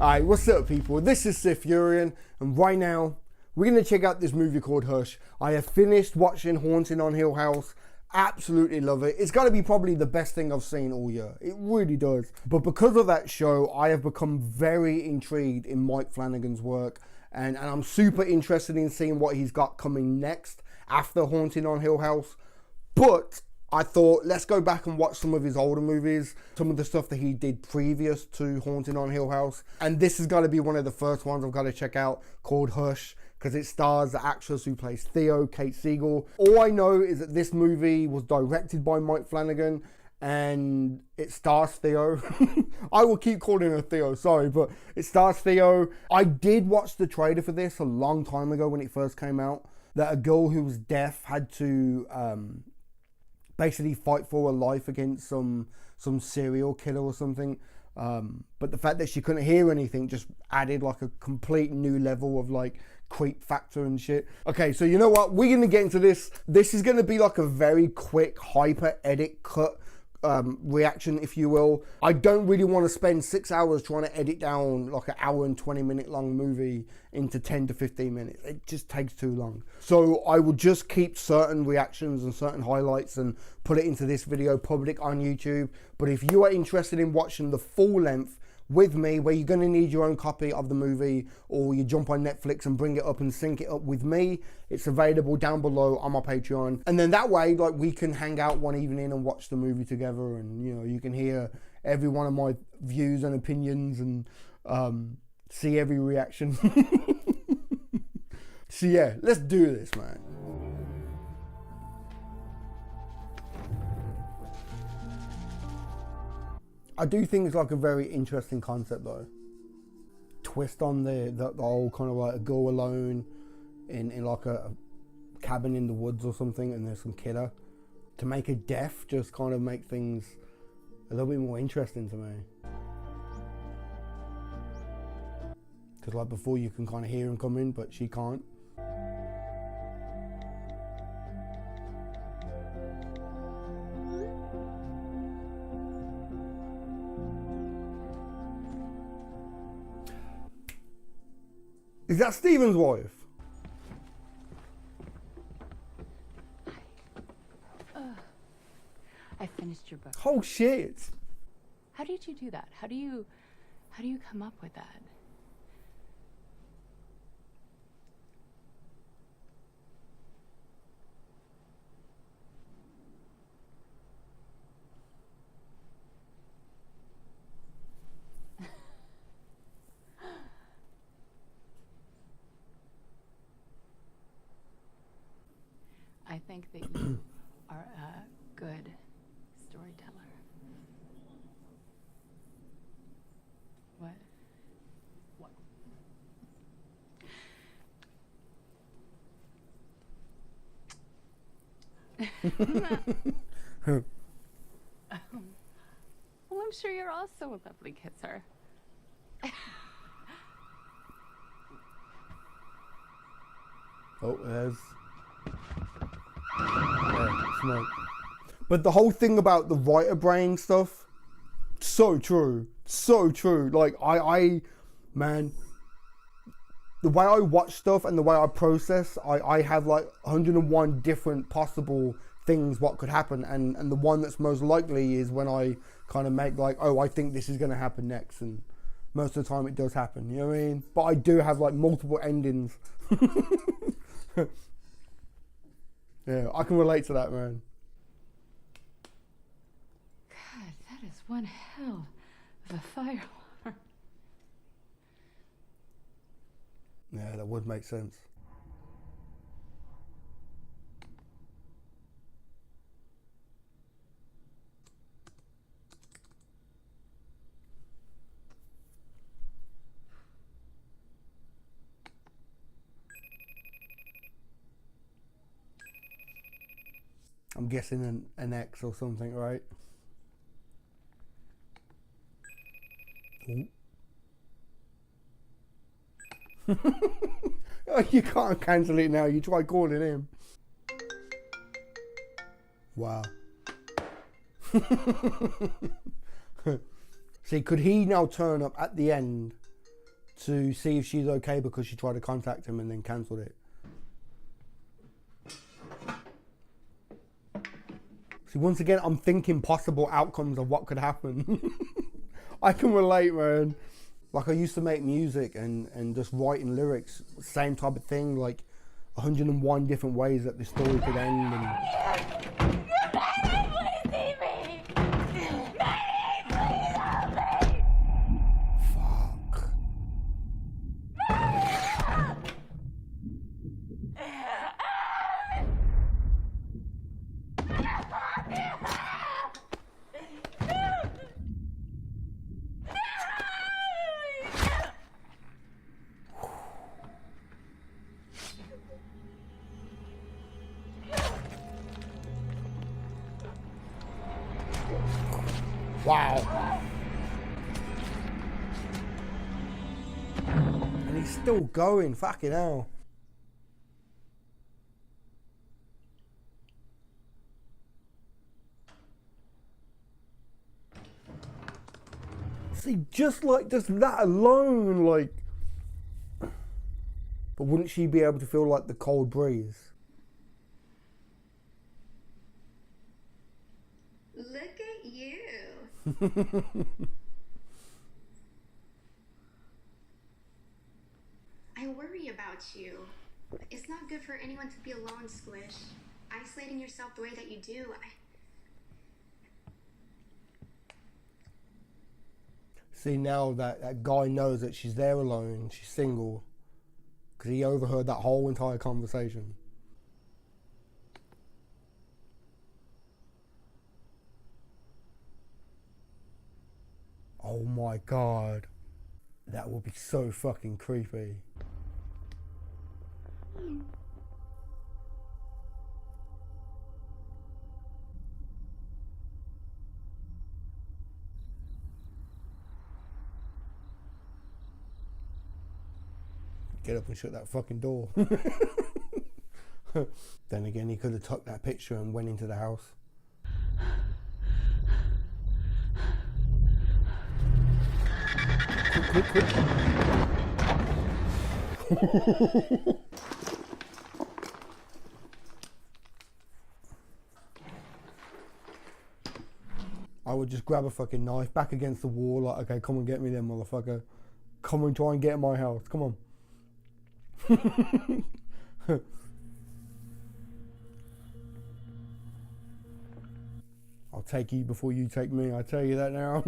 Alright, what's up people? This is SiTHFuRioN, and right now we're going to check out this movie called Hush. I have finished watching Haunting on Hill House. Absolutely love it. It's got to be probably the best thing I've seen all year. It really does. But because of that show, I have become very intrigued in Mike Flanagan's work. And I'm super interested in seeing what he's got coming next after Haunting on Hill House. But I thought, let's go back and watch some of his older movies, some of the stuff that he did previous to Haunting on Hill House. And this is going to be one of the first ones I've got to check out, called Hush, because it stars the actress who plays Theo, Kate Siegel. All I know is that this movie was directed by Mike Flanagan and it stars Theo. I will keep calling her Theo, sorry, but it stars Theo. I did watch the trailer for this a long time ago when it first came out, that a girl who was deaf had to basically fight for her life against some serial killer or something. But the fact that she couldn't hear anything just added like a complete new level of like creep factor and shit. Okay, so you know what? We're gonna get into this. This is gonna be like a very quick hyper edit cut reaction, if you will. I don't really want to spend 6 hours trying to edit down like an hour and 20-minute long movie into 10 to 15 minutes. It just takes too long. So I will just keep certain reactions and certain highlights and put it into this video public on YouTube. But if you are interested in watching the full length with me, where you're going to need your own copy of the movie, or you jump on Netflix and bring it up and sync it up with me, it's available down below on my Patreon. And then that way, like, we can hang out one evening and watch the movie together, and you know, you can hear every one of my views and opinions and see every reaction. So yeah, let's do this, man. I do think it's like a very interesting concept though. Twist on the whole kind of like a girl alone in like a cabin in the woods or something, and there's some killer. To make her deaf just kind of make things a little bit more interesting to me. Because like before you can kind of hear him coming, but she can't. Is that Steven's wife? I finished your book. Oh shit. How did you do that? How do you come up with that? I think that you are a good storyteller. What? Well, I'm sure you're also a lovely kisser. Oh, there's... Yeah, smoke. But the whole thing about the writer brain stuff, so true. So true. Like, man, the way I watch stuff and the way I process, I have like 101 different possible things what could happen. And the one that's most likely is when I kind of make like, oh, I think this is going to happen next. And most of the time it does happen, you know what I mean? But I do have like multiple endings. Yeah, I can relate to that, man. God, that is one hell of a fire alarm. Yeah, that would make sense. I'm guessing an X or something, right? Oh, you can't cancel it now. You try calling him. Wow. See, could he now turn up at the end to see if she's okay because she tried to contact him and then cancelled it. See, once again, I'm thinking possible outcomes of what could happen. I can relate, man. Like, I used to make music and just writing lyrics, same type of thing, like 101 different ways that the story could end. And wow. And he's still going, fucking hell. See, just that alone, like. But wouldn't she be able to feel like the cold breeze? Look at you. I worry about you. It's not good for anyone to be alone, Squish. Isolating yourself the way that you do, See, now that guy knows that she's there alone, she's single, because he overheard that whole entire conversation. Oh my god. That would be so fucking creepy. Get up and shut that fucking door. Then again, he could have took that picture and went into the house. Quick, quick, quick. I would just grab a fucking knife, back against the wall, like, okay, come and get me then, motherfucker. Come and try and get in my house, come on. I'll take you before you take me, I tell you that now.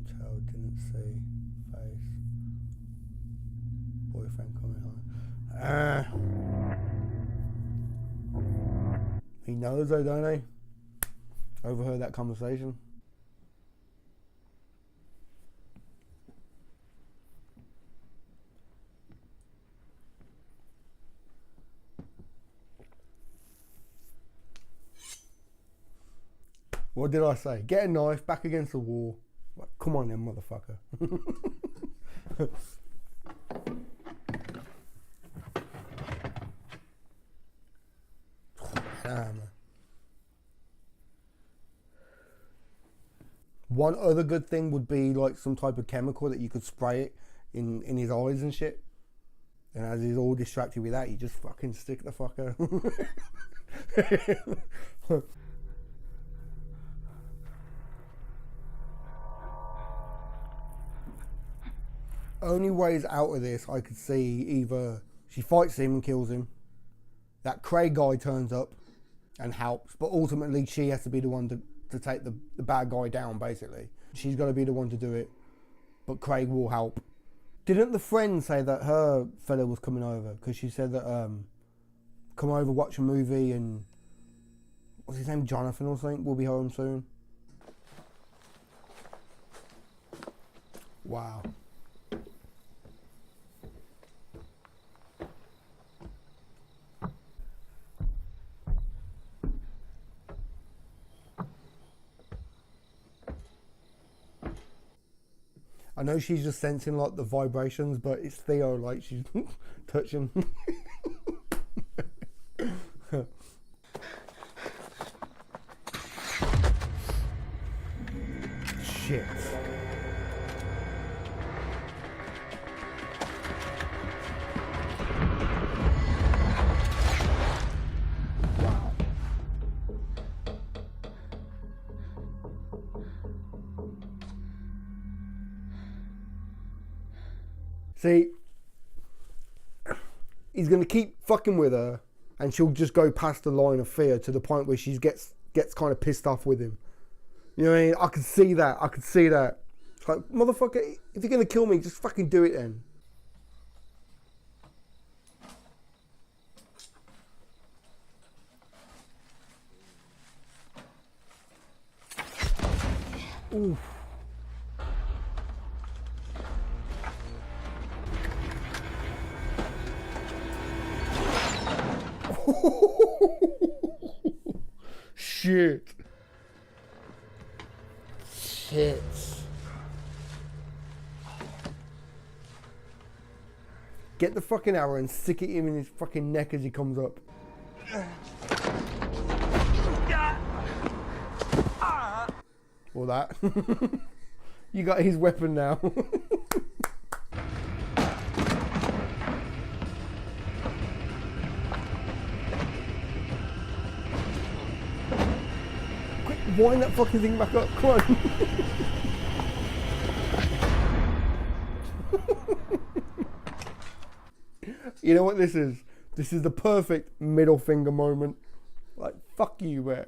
Child didn't see face. Boyfriend coming home. He knows though, don't he? Overheard that conversation. What did I say? Get a knife, back against the wall. Like, come on then, motherfucker. Damn. One other good thing would be like some type of chemical that you could spray it in his eyes and shit. And as he's all distracted with that, you just fucking stick the fucker. Only ways out of this I could see, either she fights him and kills him, that Craig guy turns up and helps, but ultimately she has to be the one to take the bad guy down, basically. She's got to be the one to do it, but Craig will help. Didn't the friend say that her fella was coming over? Because she said that, come over, watch a movie, and what's his name, Jonathan or something, will be home soon. Wow. I know she's just sensing like the vibrations, but it's Theo, like she's touching. Shit. See, he's gonna keep fucking with her, and she'll just go past the line of fear to the point where she gets kind of pissed off with him. You know what I mean? I could see that. I could see that. It's like, motherfucker, if you're gonna kill me, just fucking do it then. Oof. Shit. Shit. Get the fucking arrow and stick it him in his fucking neck as he comes up. Or that. You got his weapon now. Quick, wind that fucking thing back up. Come on. You know what this is? This is the perfect middle finger moment. Like, fuck you, man.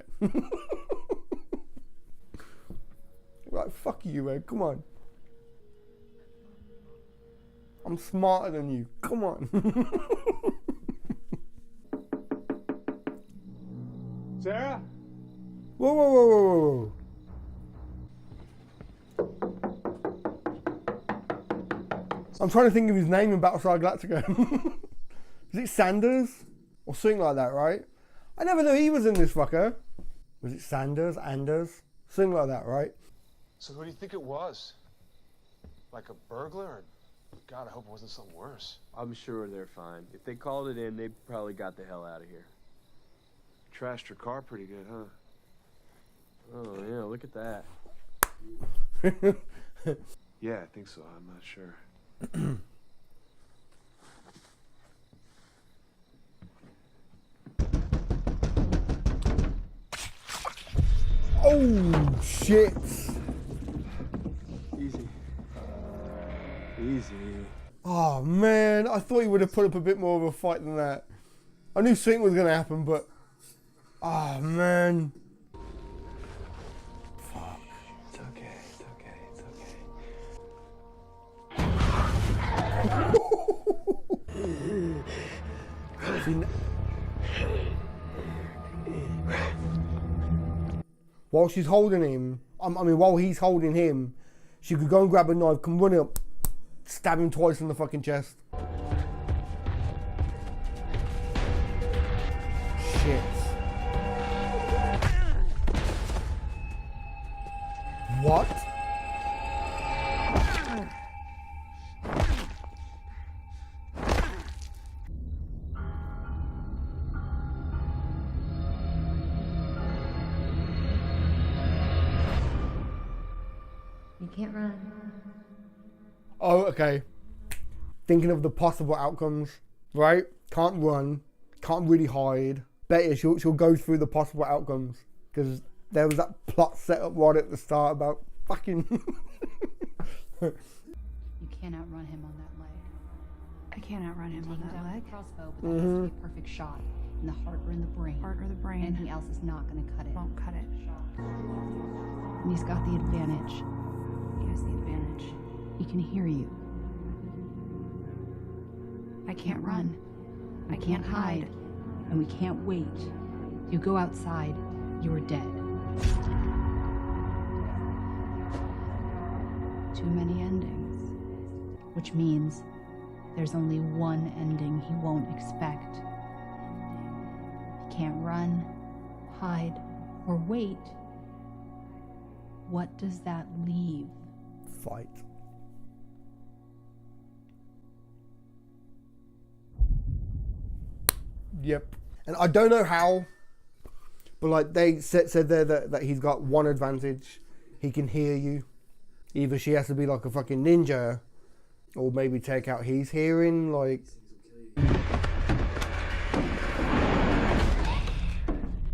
Like, fuck you, man. Come on. I'm smarter than you. Come on. Sarah? Whoa, whoa, whoa, whoa, whoa. I'm trying to think of his name in Battlestar Galactica. Is it Sanders? Or something like that, right? I never knew he was in this fucker. Was it Sanders? Anders? Something like that, right? So who do you think it was? Like a burglar? Or... God, I hope it wasn't something worse. I'm sure they're fine. If they called it in, they probably got the hell out of here. Trashed your car pretty good, huh? Oh, yeah, look at that. Yeah, I think so. I'm not sure. Oh, shit. Easy. Easy. Oh, man. I thought he would have put up a bit more of a fight than that. I knew something was going to happen, but... Oh, man. Fuck. It's okay, it's okay, it's okay. See, while she's holding him, I mean, while he's holding him, she could go and grab a knife, come run up, stab him twice in the fucking chest. Shit. What? You can't run. Oh, okay. Thinking of the possible outcomes, right? Can't run, can't really hide. Better she'll go through the possible outcomes, because there was that plot set up right at the start about fucking. You can't outrun him on that leg. I can't outrun him on Take him that down leg. with a crossbow, but that has to be a perfect shot. In the heart or in the brain. Heart or the brain. Anything else is not going to cut it. Won't cut it. And he's got the advantage. He has the advantage. He can hear you. I can't run. I can't hide. And we can't wait. You go outside, you're dead. Too many endings. Which means there's only one ending he won't expect. He can't run, hide, or wait. What does that leave? Fight. Yep. And I don't know how, but like they said there that he's got one advantage. He can hear you. Either she has to be like a fucking ninja, or maybe take out his hearing, like...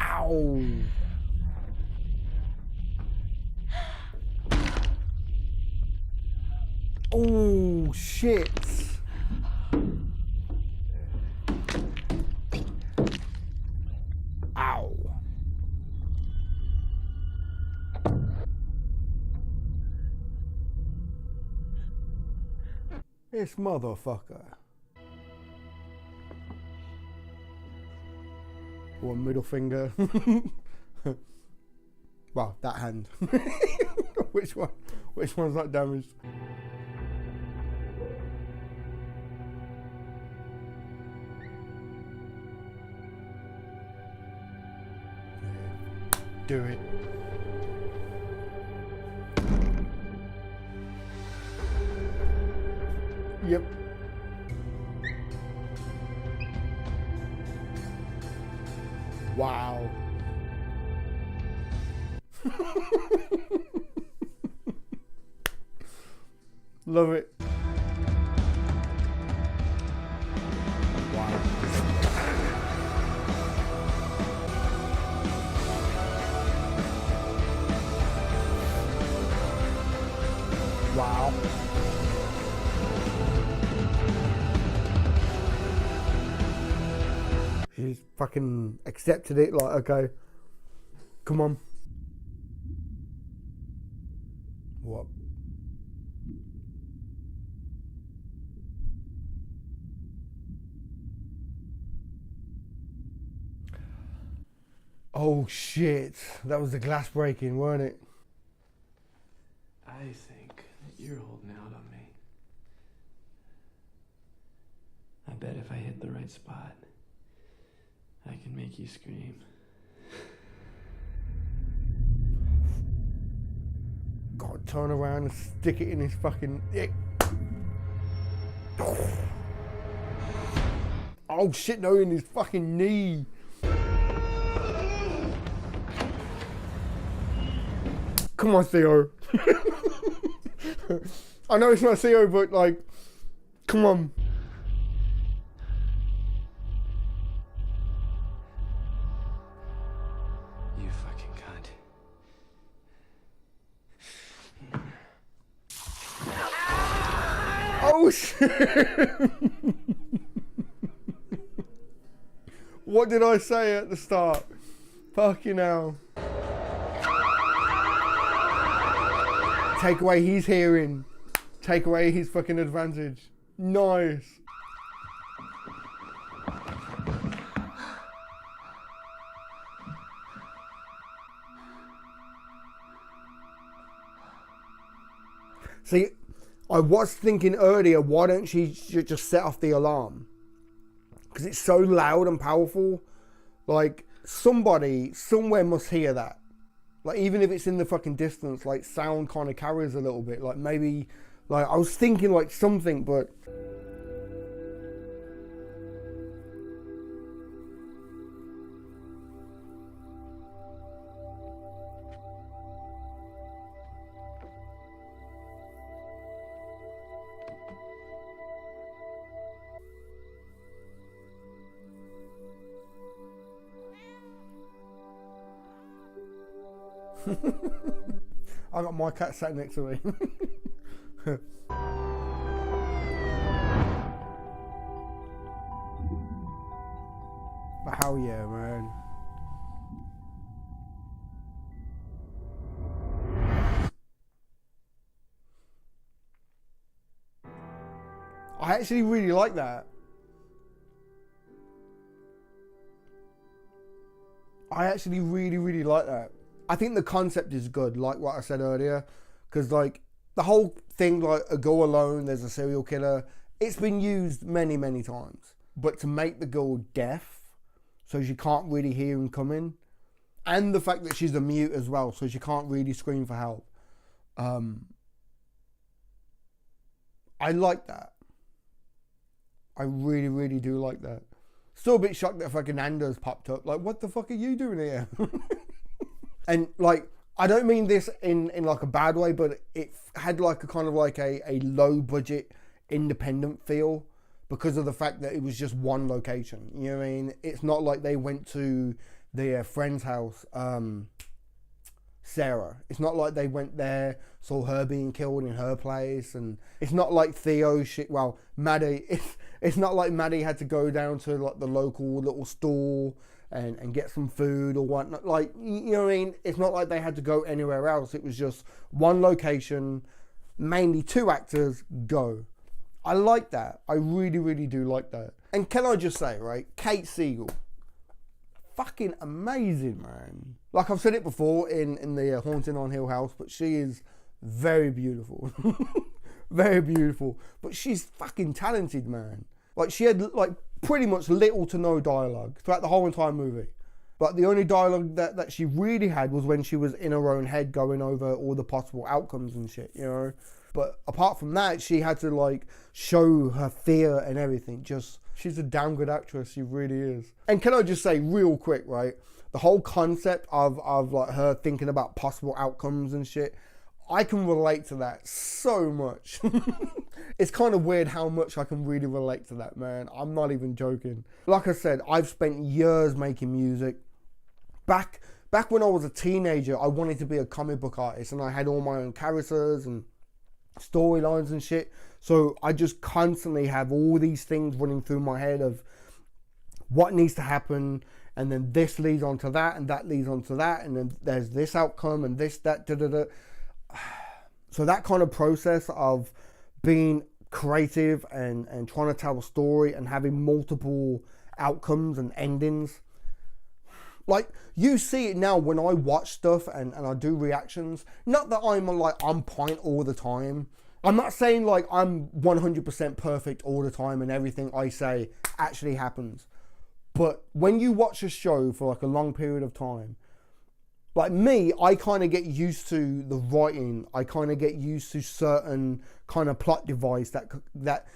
Ow! Oh, shit! This motherfucker. One middle finger. Well, that hand. Which one? Which one's not damaged? Do it. Yep. Wow. Love it. Wow. Wow. She's fucking accepted it, like, okay. Come on. What? Oh shit. That was the glass breaking, weren't it? I think that you're holding out on me. I bet if I hit the right spot, I can make you scream. God, turn around and stick it in his fucking... Oh shit, no, in his fucking knee. Come on, Theo. I know it's not Theo, but like, come on. You fucking cunt. Oh shit. What did I say at the start? Fucking hell. Take away his hearing. Take away his fucking advantage. Nice. See, I was thinking earlier, why don't she just set off the alarm? Because it's so loud and powerful. Like, somebody, somewhere must hear that. Like, even if it's in the fucking distance, like, sound kind of carries a little bit. Like, maybe, like, I was thinking, like, something, but... I got my cat sat next to me. But hell yeah, man. I actually really like that. I actually really like that. I think the concept is good, like what I said earlier, because like the whole thing, like a go alone, there's a serial killer, it's been used many times. But to make the girl deaf, so she can't really hear him coming, and the fact that she's a mute as well, so she can't really scream for help. I like that. I really do like that. Still a bit shocked that fucking Anders popped up. Like, what the fuck are you doing here? And like, I don't mean this in like a bad way, but it had like a kind of like a low budget independent feel because of the fact that it was just one location. You know what I mean? It's not like they went to their friend's house, Sarah. It's not like they went there, saw her being killed in her place, and it's not like Theo shit. Well, Maddie. It's not like Maddie had to go down to like the local little store and get some food or whatnot. Like, you know what I mean? It's not like they had to go anywhere else. It was just one location, mainly two actors, go. I like that. I really, really do like that. And can I just say, right, Kate Siegel, fucking amazing, man. Like I've said it before in the Haunting on Hill House, but she is very beautiful. Very beautiful. But she's fucking talented, man. Like she had like pretty much little to no dialogue throughout the whole entire movie. But the only dialogue that she really had was when she was in her own head going over all the possible outcomes and shit, you know? But apart from that, she had to like show her fear and everything. Just, she's a damn good actress, she really is. And can I just say real quick, right? The whole concept of like her thinking about possible outcomes and shit, I can relate to that so much. It's kind of weird how much I can really relate to that, man. I'm not even joking. Like I said, I've spent years making music. Back when I was a teenager, I wanted to be a comic book artist, and I had all my own characters and storylines and shit. So I just constantly have all these things running through my head of what needs to happen, and then this leads on to that, and that leads on to that, and then there's this outcome and this, that, da-da-da. So that kind of process of being creative and trying to tell a story and having multiple outcomes and endings. Like, you see it now when I watch stuff and I do reactions. Not that I'm like on point all the time. I'm not saying like I'm 100% perfect all the time and everything I say actually happens. But when you watch a show for like a long period of time, like me, I kind of get used to the writing. I kind of get used to certain kind of plot device that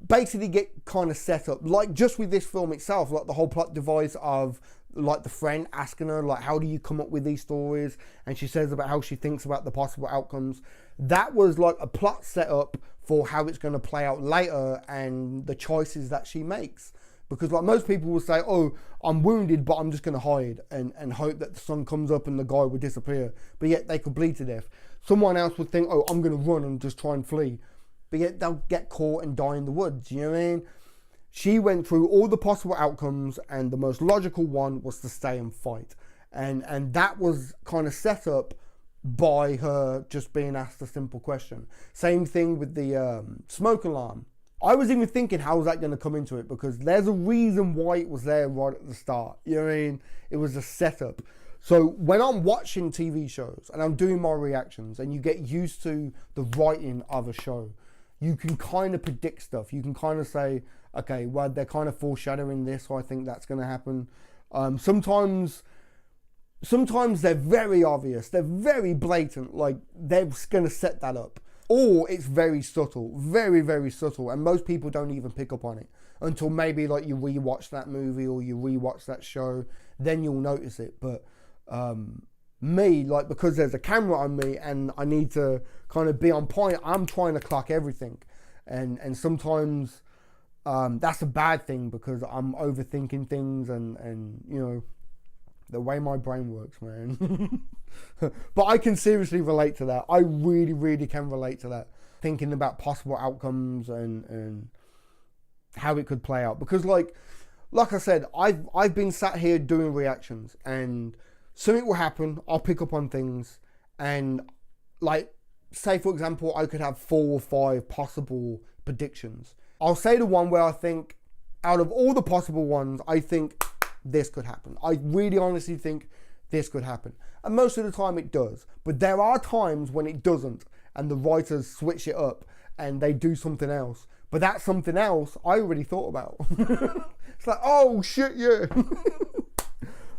basically get kind of set up. Like just with this film itself, like the whole plot device of like the friend asking her like, how do you come up with these stories? And she says about how she thinks about the possible outcomes. That was like a plot setup for how it's going to play out later and the choices that she makes. Because like most people will say, oh, I'm wounded, but I'm just going to hide and hope that the sun comes up and the guy will disappear. But yet they could bleed to death. Someone else would think, oh, I'm going to run and just try and flee. But yet they'll get caught and die in the woods. You know what I mean? She went through all the possible outcomes, and the most logical one was to stay and fight. And that was kind of set up by her just being asked a simple question. Same thing with the smoke alarm. I was even thinking, how was that going to come into it? Because there's a reason why it was there right at the start. You know what I mean? It was a setup. So when I'm watching TV shows and I'm doing my reactions and you get used to the writing of a show, you can kind of predict stuff. You can kind of say, okay, well, they're kind of foreshadowing this, so I think that's going to happen. Sometimes they're very obvious. They're very blatant. Like, they're going to set that up. Or it's very subtle. Very, very subtle. And most people don't even pick up on it until maybe, like, you rewatch that movie or you rewatch that show. Then you'll notice it. But me, like, because there's a camera on me and I need to kind of be on point, I'm trying to clock everything. And sometimes that's a bad thing because I'm overthinking things and you know, the way my brain works, man. But I can seriously relate to that. I really, really can relate to that. Thinking about possible outcomes and how it could play out. Because like I said, I've been sat here doing reactions and something will happen, I'll pick up on things, and like, say for example, I could have 4 or 5 possible predictions. I'll say the one where I think, out of all the possible ones, I think this could happen. I really honestly think this could happen. And most of the time it does. But there are times when it doesn't, and the writers switch it up and they do something else. But that something else I already thought about. It's like, oh shit, yeah.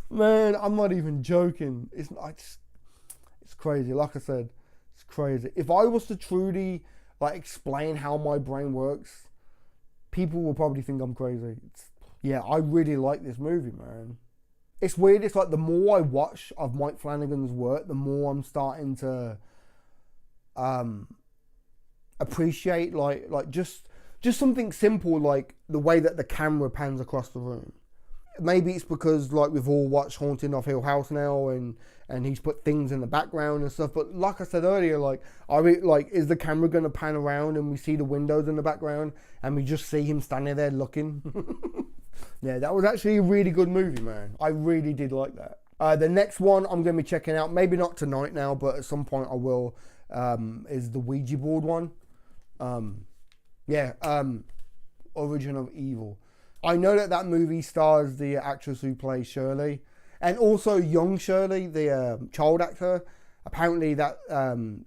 Man, I'm not even joking. It's crazy. Like I said, it's crazy. If I was to truly like explain how my brain works, people will probably think I'm crazy. Yeah, I really like this movie, man. It's weird. It's like the more I watch of Mike Flanagan's work, the more I'm starting to appreciate like just something simple like the way that the camera pans across the room. Maybe it's because like we've all watched Haunting of Hill House now and he's put things in the background and stuff. But like I said earlier, like is the camera going to pan around and we see the windows in the background and we just see him standing there looking? Yeah, that was actually a really good movie, man. I really did like that. The next one I'm going to be checking out, maybe not tonight now, but at some point I will, is the Ouija board one. Yeah, Origin of Evil. I know that movie stars the actress who plays Shirley, and also young Shirley, the child actor. Apparently that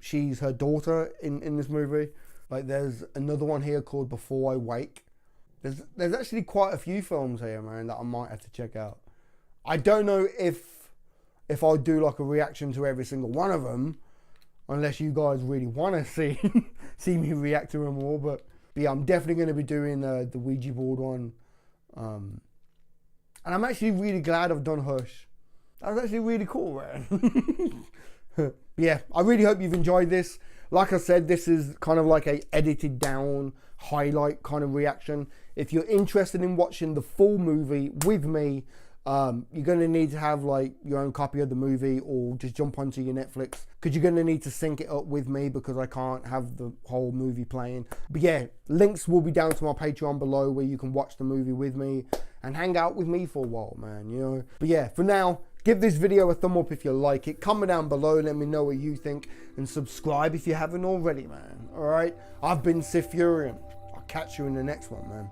she's her daughter in this movie. Like, there's another one here called Before I Wake. There's actually quite a few films here, man, that I might have to check out. I don't know if I'll do like a reaction to every single one of them, unless you guys really want to see me react to them all. But yeah, I'm definitely going to be doing the Ouija board one. And I'm actually really glad I've done Hush. That was actually really cool, man. Yeah, I really hope you've enjoyed this. Like I said, this is kind of like a edited down highlight kind of reaction. If you're interested in watching the full movie with me, you're going to need to have like your own copy of the movie, or just jump onto your Netflix, because you're going to need to sync it up with me, because I can't have the whole movie playing. But yeah, links will be down to my Patreon below, where you can watch the movie with me and hang out with me for a while, man, you know. But yeah, for now, give this video a thumb up if you like it. Comment down below, let me know what you think, and subscribe if you haven't already, man. Alright, I've been SiTHFuRion. I'll catch you in the next one, man.